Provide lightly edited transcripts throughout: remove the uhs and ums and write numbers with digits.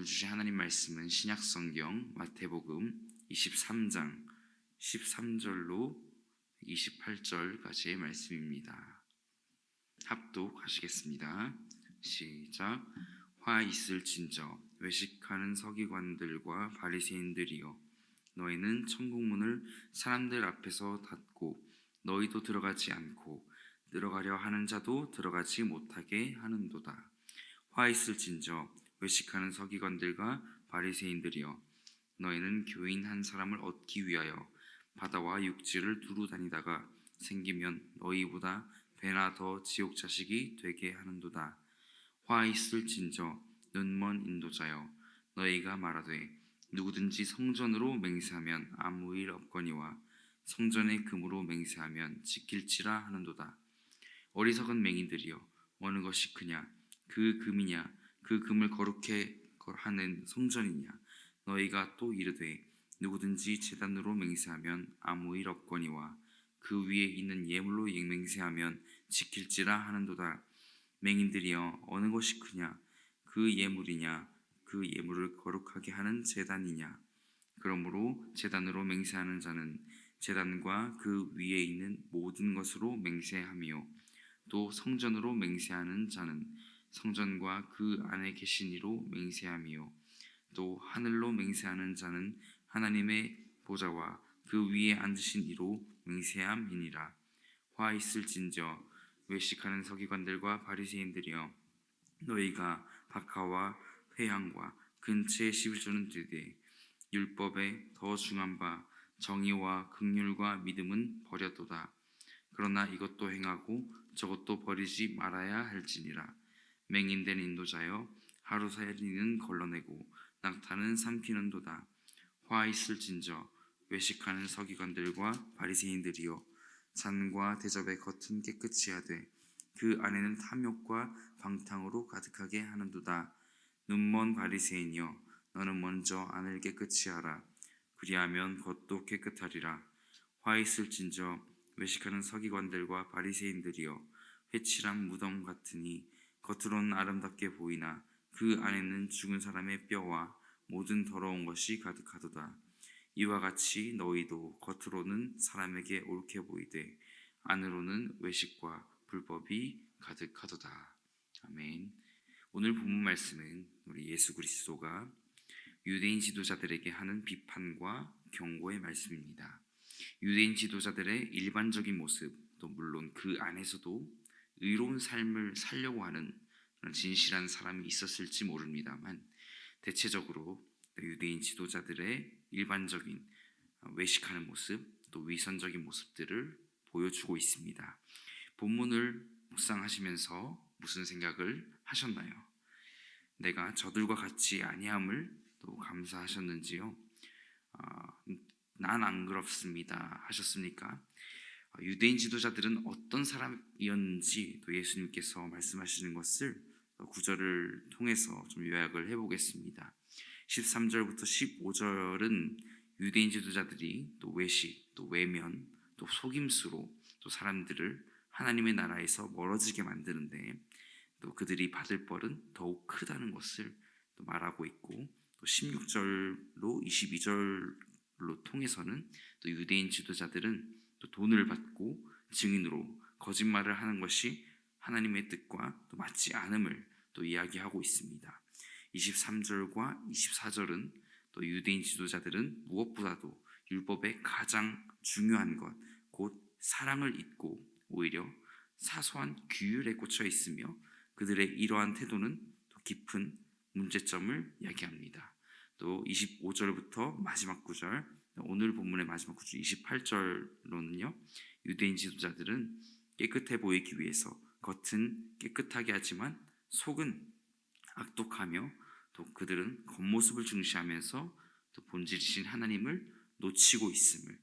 오늘 주신 하나님 말씀은 신약성경 마태복음 23장 13절로 28절까지의 말씀입니다. 합독하시겠습니다. 시작. 화 있을진저 외식하는 서기관들과 바리새인들이여, 너희는 천국문을 사람들 앞에서 닫고 너희도 들어가지 않고 들어가려 하는 자도 들어가지 못하게 하는도다. 화 있을진저 외식하는 서기관들과 바리새인들이여, 너희는 교인 한 사람을 얻기 위하여 바다와 육지를 두루 다니다가 생기면 너희보다 배나 더 지옥 자식이 되게 하는도다. 화 있을진저 눈먼 인도자여, 너희가 말하되 누구든지 성전으로 맹세하면 아무 일 없거니와 성전의 금으로 맹세하면 지킬지라 하는도다. 어리석은 맹인들이여, 어느 것이 크냐, 그 금이냐, 그 금을 거룩해 하는 성전이냐. 너희가 또 이르되 누구든지 제단으로 맹세하면 아무 일 없거니와 그 위에 있는 예물로 맹세하면 지킬지라 하는도다. 맹인들이여, 어느 것이 크냐, 그 예물이냐, 그 예물을 거룩하게 하는 제단이냐. 그러므로 제단으로 맹세하는 자는 제단과 그 위에 있는 모든 것으로 맹세하며, 또 성전으로 맹세하는 자는 성전과 그 안에 계신 이로 맹세하며, 또 하늘로 맹세하는 자는 하나님의 보좌와 그 위에 앉으신 이로 맹세함이니라. 화 있을진저 외식하는 서기관들과 바리새인들이여, 너희가 박하와 회향과 근처의 11조는 되되 율법에 더 중한 바 정의와 긍휼과 믿음은 버렸도다. 그러나 이것도 행하고 저것도 버리지 말아야 할지니라. 맹인된 인도자여, 하루살이는 걸러내고 낙타는 삼키는도다. 화 있을진저 외식하는 서기관들과 바리새인들이여, 잔과 대접의 겉은 깨끗이 하되 그 안에는 탐욕과 방탕으로 가득하게 하는도다. 눈먼 바리새인이여, 너는 먼저 안을 깨끗이 하라. 그리하면 겉도 깨끗하리라. 화 있을진저 외식하는 서기관들과 바리새인들이여, 회칠한 무덤 같으니 겉으로는 아름답게 보이나 그 안에는 죽은 사람의 뼈와 모든 더러운 것이 가득하도다. 이와 같이 너희도 겉으로는 사람에게 옳게 보이되 안으로는 외식과 불법이 가득하도다. 아멘. 오늘 본문 말씀은 우리 예수 그리스도가 유대인 지도자들에게 하는 비판과 경고의 말씀입니다. 유대인 지도자들의 일반적인 모습, 또 물론 그 안에서도 의로운 삶을 살려고 하는 진실한 사람이 있었을지 모릅니다만, 대체적으로 유대인 지도자들의 일반적인 외식하는 모습, 또 위선적인 모습들을 보여주고 있습니다. 본문을 묵상하시면서 무슨 생각을 하셨나요? 내가 저들과 같이 아니함을 또 감사하셨는지요? 난 안 그렇습니다 하셨습니까? 유대인 지도자들은 어떤 사람이었는지 또 예수님께서 말씀하시는 것을 구절을 통해서 좀 요약을 해보겠습니다. 13절부터 15절은 유대인 지도자들이 또 외식, 또 외면, 또 속임수로 또 사람들을 하나님의 나라에서 멀어지게 만드는데, 또 그들이 받을 벌은 더욱 크다는 것을 또 말하고 있고, 또 16절로 22절로 통해서는 또 유대인 지도자들은 또 돈을 받고 증인으로 거짓말을 하는 것이 하나님의 뜻과 또 맞지 않음을 또 이야기하고 있습니다. 23절과 24절은 또 유대인 지도자들은 무엇보다도 율법의 가장 중요한 것, 곧 사랑을 잊고 오히려 사소한 규율에 꽂혀 있으며, 그들의 이러한 태도는 또 깊은 문제점을 이야기합니다. 또 25절부터 마지막 구절, 오늘 본문의 마지막 구절 28절로는요, 유대인 지도자들은 깨끗해 보이기 위해서 겉은 깨끗하게 하지만 속은 악독하며, 또 그들은 겉모습을 중시하면서 또 본질이신 하나님을 놓치고 있음을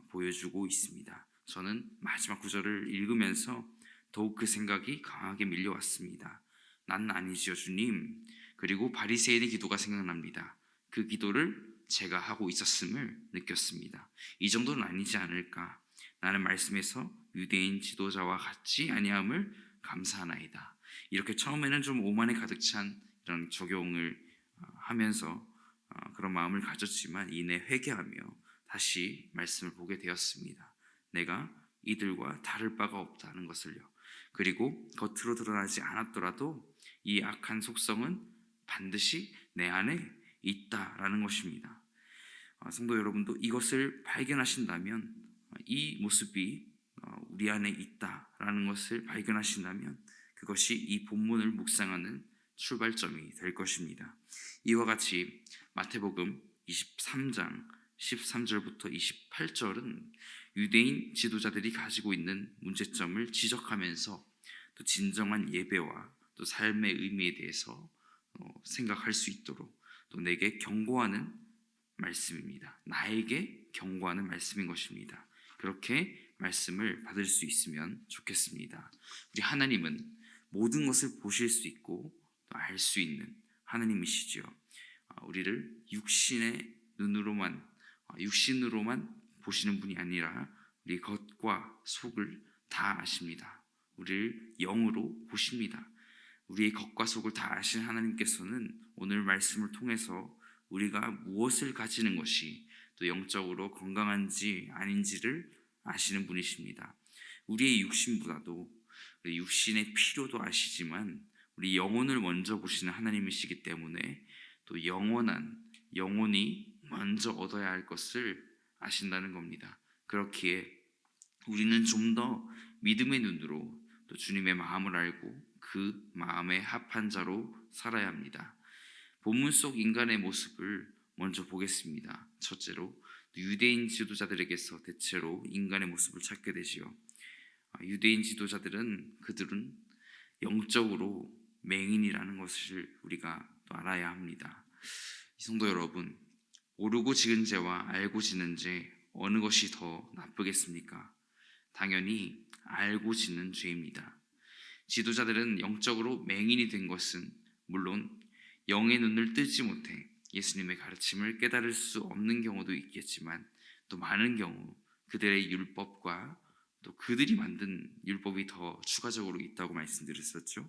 보여주고 있습니다. 저는 마지막 구절을 읽으면서 더욱 그 생각이 강하게 밀려왔습니다. 난 아니지요 주님. 그리고 바리새인의 기도가 생각납니다. 그 기도를 제가 하고 있었음을 느꼈습니다. 이 정도는 아니지 않을까. 나는 말씀에서 유대인 지도자와 같지 아니함을 감사하나이다. 이렇게 처음에는 좀 오만에 가득 찬 이런 적용을 하면서 그런 마음을 가졌지만 이내 회개하며 다시 말씀을 보게 되었습니다. 내가 이들과 다를 바가 없다는 것을요. 그리고 겉으로 드러나지 않았더라도 이 악한 속성은 반드시 내 안에 있다라는 것입니다. 성도 여러분도 이것을 발견하신다면, 이 모습이 우리 안에 있다라는 것을 발견하신다면 그것이 이 본문을 묵상하는 출발점이 될 것입니다. 이와 같이 마태복음 23장 13절부터 28절은 유대인 지도자들이 가지고 있는 문제점을 지적하면서 또 진정한 예배와 또 삶의 의미에 대해서 생각할 수 있도록 또 내게 경고하는 말씀입니다. 나에게 경고하는 말씀인 것입니다. 그렇게 말씀을 받을 수 있으면 좋겠습니다. 우리 하나님은 모든 것을 보실 수 있고 또 알 수 있는 하나님이시죠. 우리를 육신의 눈으로만, 육신으로만 보시는 분이 아니라 우리 겉과 속을 다 아십니다. 우리를 영으로 보십니다. 우리의 겉과 속을 다 아신 하나님께서는 오늘 말씀을 통해서 우리가 무엇을 가지는 것이 또 영적으로 건강한지 아닌지를 아시는 분이십니다. 우리의 육신보다도 우리 육신의 필요도 아시지만 우리 영혼을 먼저 보시는 하나님이시기 때문에 또 영혼이 먼저 얻어야 할 것을 아신다는 겁니다. 그렇기에 우리는 좀 더 믿음의 눈으로 또 주님의 마음을 알고 그 마음에 합한 자로 살아야 합니다. 본문 속 인간의 모습을 먼저 보겠습니다. 첫째로 유대인 지도자들에게서 대체로 인간의 모습을 찾게 되지요. 유대인 지도자들은 그들은 영적으로 맹인이라는 것을 우리가 또 알아야 합니다. 성도 여러분, 모르고 지은 죄와 알고 지는 죄 어느 것이 더 나쁘겠습니까? 당연히 알고 지는 죄입니다. 지도자들은 영적으로 맹인이 된 것은 물론 영의 눈을 뜨지 못해 예수님의 가르침을 깨달을 수 없는 경우도 있겠지만 또 많은 경우 그들의 율법과 또 그들이 만든 율법이 더 추가적으로 있다고 말씀드렸었죠.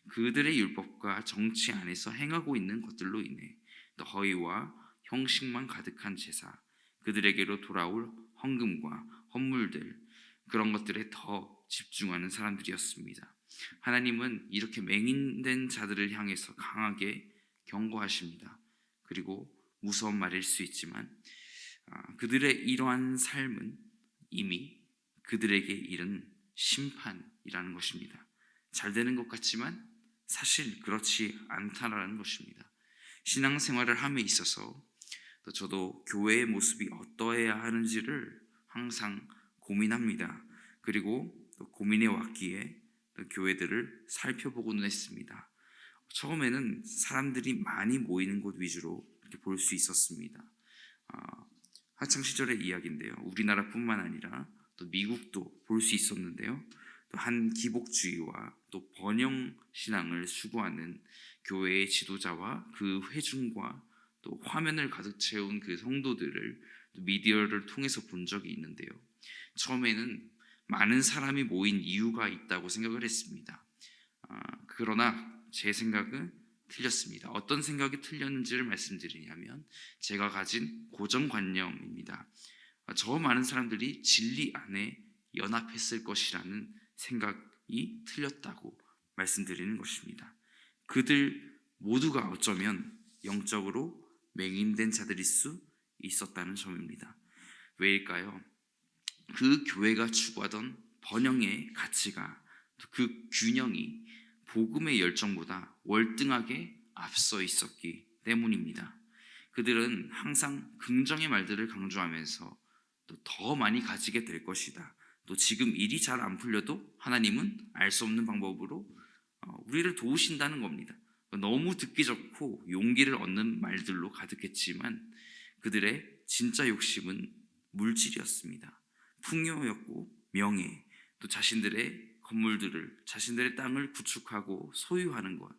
그들의 율법과 정치 안에서 행하고 있는 것들로 인해 또 허위와 형식만 가득한 제사, 그들에게로 돌아올 헌금과 헌물들, 그런 것들에 더 집중하는 사람들이었습니다. 하나님은 이렇게 맹인된 자들을 향해서 강하게 경고하십니다. 그리고 무서운 말일 수 있지만 그들의 이러한 삶은 이미 그들에게 이른 심판이라는 것입니다. 잘 되는 것 같지만 사실 그렇지 않다라는 것입니다. 신앙생활을 함에 있어서 또 저도 교회의 모습이 어떠해야 하는지를 항상 고민합니다. 그리고 또 고민해 왔기에 또 교회들을 살펴보고는 했습니다. 처음에는 사람들이 많이 모이는 곳 위주로 이렇게 볼 수 있었습니다. 학창 시절의 이야기인데요. 우리나라뿐만 아니라 또 미국도 볼 수 있었는데요. 또 한 기복주의와 또 번영 신앙을 추구하는 교회의 지도자와 그 회중과 또 화면을 가득 채운 그 성도들을 미디어를 통해서 본 적이 있는데요. 처음에는 많은 사람이 모인 이유가 있다고 생각을 했습니다. 그러나 제 생각은 틀렸습니다. 어떤 생각이 틀렸는지를 말씀드리냐면 제가 가진 고정관념입니다. 저 많은 사람들이 진리 안에 연합했을 것이라는 생각이 틀렸다고 말씀드리는 것입니다. 그들 모두가 어쩌면 영적으로 맹인된 자들일 수 있었다는 점입니다. 왜일까요? 그 교회가 추구하던 번영의 가치가, 그 균형이 복음의 열정보다 월등하게 앞서 있었기 때문입니다. 그들은 항상 긍정의 말들을 강조하면서 또 더 많이 가지게 될 것이다. 또 지금 일이 잘 안 풀려도 하나님은 알 수 없는 방법으로 우리를 도우신다는 겁니다. 너무 듣기 좋고 용기를 얻는 말들로 가득했지만 그들의 진짜 욕심은 물질이었습니다. 풍요였고 명예, 또 자신들의 건물들을, 자신들의 땅을 구축하고 소유하는 것,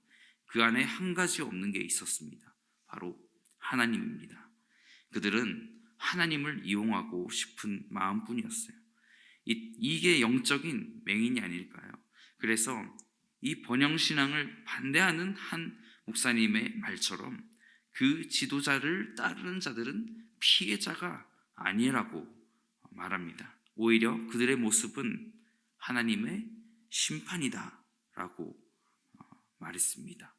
그 안에 한 가지 없는 게 있었습니다. 바로 하나님입니다. 그들은 하나님을 이용하고 싶은 마음뿐이었어요. 이게 영적인 맹인이 아닐까요? 그래서 이 번영신앙을 반대하는 한 목사님의 말처럼 그 지도자를 따르는 자들은 피해자가 아니라고 말합니다. 오히려 그들의 모습은 하나님의 심판이다라고 말했습니다.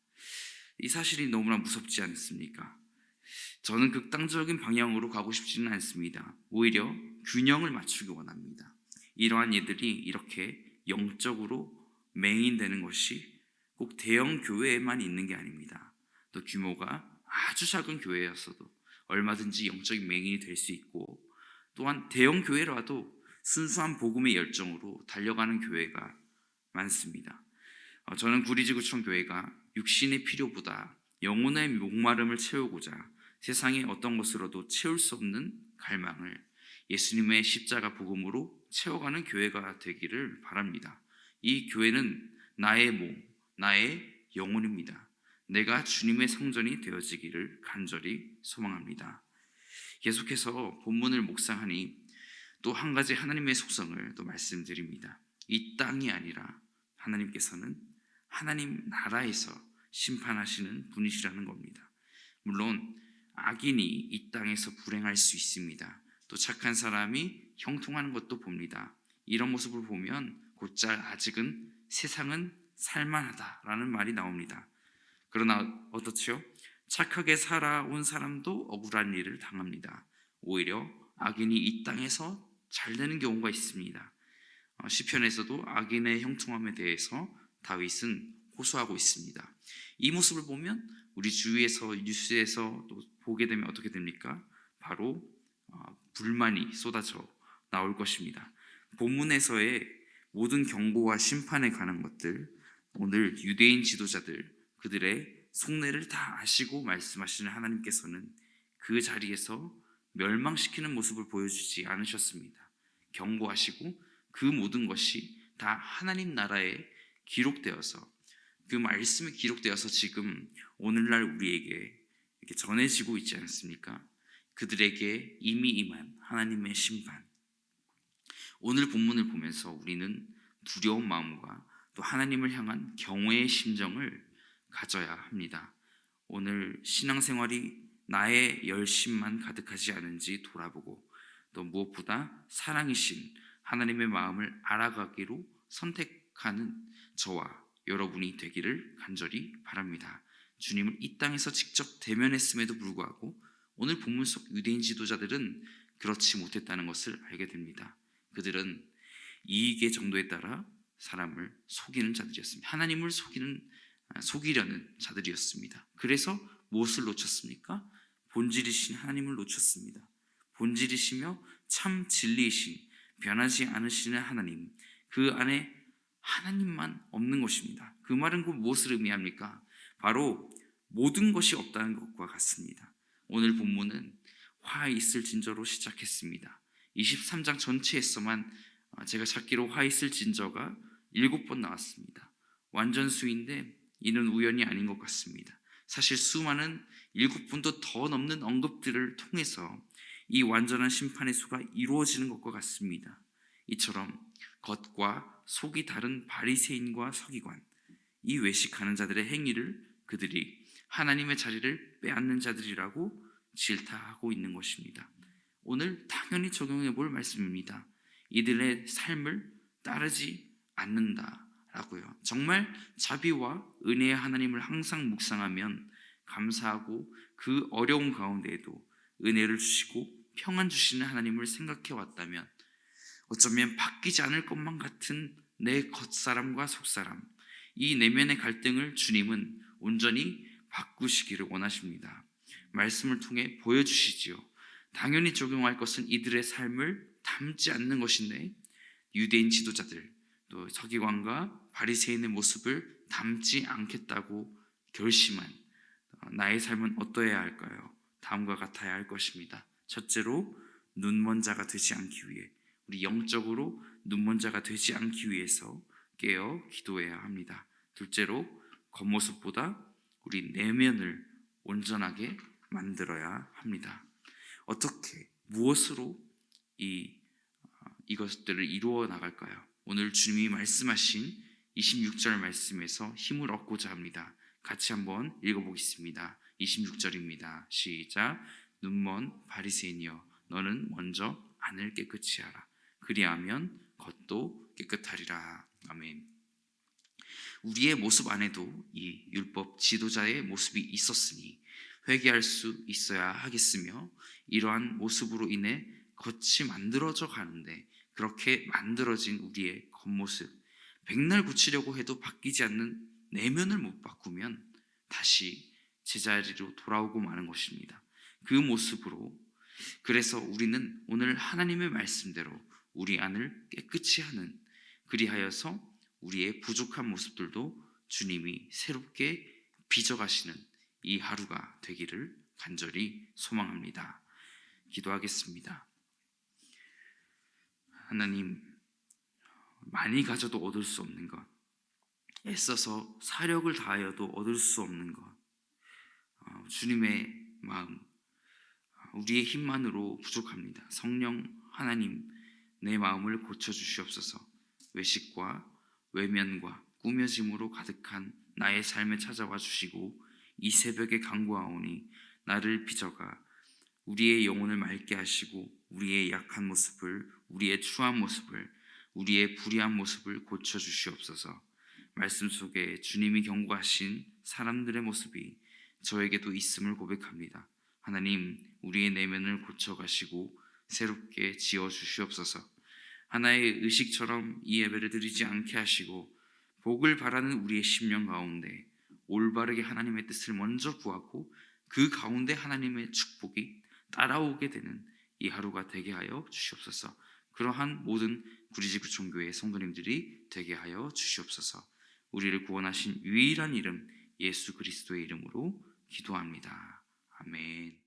이 사실이 너무나 무섭지 않습니까? 저는 극단적인 방향으로 가고 싶지는 않습니다. 오히려 균형을 맞추기 원합니다. 이러한 예들이 이렇게 영적으로 맹인되는 것이 꼭 대형 교회에만 있는 게 아닙니다. 또 규모가 아주 작은 교회였어도 얼마든지 영적인 맹인이 될 수 있고, 또한 대형 교회라도 순수한 복음의 열정으로 달려가는 교회가 많습니다. 저는 구리지구청 교회가 육신의 필요보다 영혼의 목마름을 채우고자 세상의 어떤 것으로도 채울 수 없는 갈망을 예수님의 십자가 복음으로 채워가는 교회가 되기를 바랍니다. 이 교회는 나의 몸, 나의 영혼입니다. 내가 주님의 성전이 되어지기를 간절히 소망합니다. 계속해서 본문을 묵상하니 또 한 가지 하나님의 속성을 또 말씀드립니다. 이 땅이 아니라 하나님께서는 하나님 나라에서 심판하시는 분이시라는 겁니다. 물론 악인이 이 땅에서 불행할 수 있습니다. 또 착한 사람이 형통하는 것도 봅니다. 이런 모습을 보면 곧잘 아직은 세상은 살만하다라는 말이 나옵니다. 그러나 어떻죠? 착하게 살아온 사람도 억울한 일을 당합니다. 오히려 악인이 이 땅에서 잘 되는 경우가 있습니다. 시편에서도 악인의 형통함에 대해서 다윗은 호소하고 있습니다. 이 모습을 보면 우리 주위에서 뉴스에서 또 보게 되면 어떻게 됩니까? 바로 불만이 쏟아져 나올 것입니다. 본문에서의 모든 경고와 심판에 관한 것들, 오늘 유대인 지도자들 그들의 속내를 다 아시고 말씀하시는 하나님께서는 그 자리에서 멸망시키는 모습을 보여주지 않으셨습니다. 경고하시고 그 모든 것이 다 하나님 나라에 기록되어서, 그 말씀이 기록되어서 지금 오늘날 우리에게 이렇게 전해지고 있지 않습니까? 그들에게 이미 임한 하나님의 심판. 오늘 본문을 보면서 우리는 두려운 마음과 또 하나님을 향한 경외의 심정을 가져야 합니다. 오늘 신앙생활이 나의 열심만 가득하지 않은지 돌아보고, 또 무엇보다 사랑이신 하나님의 마음을 알아가기로 선택하는 저와 여러분이 되기를 간절히 바랍니다. 주님을 이 땅에서 직접 대면했음에도 불구하고 오늘 본문 속 유대인 지도자들은 그렇지 못했다는 것을 알게 됩니다. 그들은 이익의 정도에 따라 사람을 속이는 자들이었습니다. 하나님을 속이려는 자들이었습니다. 그래서 무엇을 놓쳤습니까? 본질이신 하나님을 놓쳤습니다. 본질이시며 참 진리이신, 변하지 않으시는 하나님, 그 안에 하나님만 없는 것입니다. 그 말은 곧 무엇을 의미합니까? 바로 모든 것이 없다는 것과 같습니다. 오늘 본문은 화 있을 진저로 시작했습니다. 23장 전체에서만 제가 찾기로 화 있을 진저가 7번 나왔습니다. 완전수인데 이는 우연이 아닌 것 같습니다. 사실 수많은 7번도 더 넘는 언급들을 통해서 이 완전한 심판의 수가 이루어지는 것과 같습니다. 이처럼 겉과 속이 다른 바리새인과 서기관, 이 외식하는 자들의 행위를 그들이 하나님의 자리를 빼앗는 자들이라고 질타하고 있는 것입니다. 오늘 당연히 적용해 볼 말씀입니다. 이들의 삶을 따르지 않는다라고요. 정말 자비와 은혜의 하나님을 항상 묵상하면 감사하고 그 어려운 가운데에도 은혜를 주시고 평안 주시는 하나님을 생각해 왔다면, 어쩌면 바뀌지 않을 것만 같은 내 겉사람과 속사람, 이 내면의 갈등을 주님은 온전히 바꾸시기를 원하십니다. 말씀을 통해 보여주시지요. 당연히 적용할 것은 이들의 삶을 담지 않는 것인데, 유대인 지도자들 또 서기관과 바리새인의 모습을 담지 않겠다고 결심한 나의 삶은 어떠해야 할까요? 다음과 같아야 할 것입니다. 첫째로, 눈먼 자가 되지 않기 위해, 우리 영적으로 눈먼 자가 되지 않기 위해서 깨어 기도해야 합니다. 둘째로, 겉모습보다 우리 내면을 온전하게 만들어야 합니다. 어떻게, 무엇으로 이것들을 이루어 나갈까요? 오늘 주님이 말씀하신 26절 말씀에서 힘을 얻고자 합니다. 같이 한번 읽어보겠습니다. 26절입니다. 시작. 눈먼 바리새인이여 너는 먼저 안을 깨끗이 하라. 그리하면 겉도 깨끗하리라. 아멘. 우리의 모습 안에도 이 율법 지도자의 모습이 있었으니 회개할 수 있어야 하겠으며, 이러한 모습으로 인해 겉이 만들어져 가는데 그렇게 만들어진 우리의 겉모습, 백날 고치려고 해도 바뀌지 않는 내면을 못 바꾸면 다시 제자리로 돌아오고 마는 것입니다. 그 모습으로, 그래서 우리는 오늘 하나님의 말씀대로 우리 안을 깨끗이 하는, 그리하여서 우리의 부족한 모습들도 주님이 새롭게 빚어가시는 이 하루가 되기를 간절히 소망합니다. 기도하겠습니다. 하나님, 많이 가져도 얻을 수 없는 것, 애써서 사력을 다하여도 얻을 수 없는 것, 주님의 마음, 우리의 힘만으로 부족합니다. 성령 하나님, 내 마음을 고쳐주시옵소서. 외식과 외면과 꾸며짐으로 가득한 나의 삶에 찾아와 주시고 이 새벽에 간구하오니 나를 빚어가 우리의 영혼을 맑게 하시고 우리의 약한 모습을, 우리의 추한 모습을, 우리의 불의한 모습을 고쳐주시옵소서. 말씀 속에 주님이 경고하신 사람들의 모습이 저에게도 있음을 고백합니다. 하나님, 우리의 내면을 고쳐가시고 새롭게 지어주시옵소서. 하나의 의식처럼 이 예배를 드리지 않게 하시고 복을 바라는 우리의 심령 가운데 올바르게 하나님의 뜻을 먼저 구하고 그 가운데 하나님의 축복이 따라오게 되는 이 하루가 되게 하여 주시옵소서. 그러한 모든 구리지구청교회 성도님들이 되게 하여 주시옵소서. 우리를 구원하신 유일한 이름 예수 그리스도의 이름으로 기도합니다. 아멘.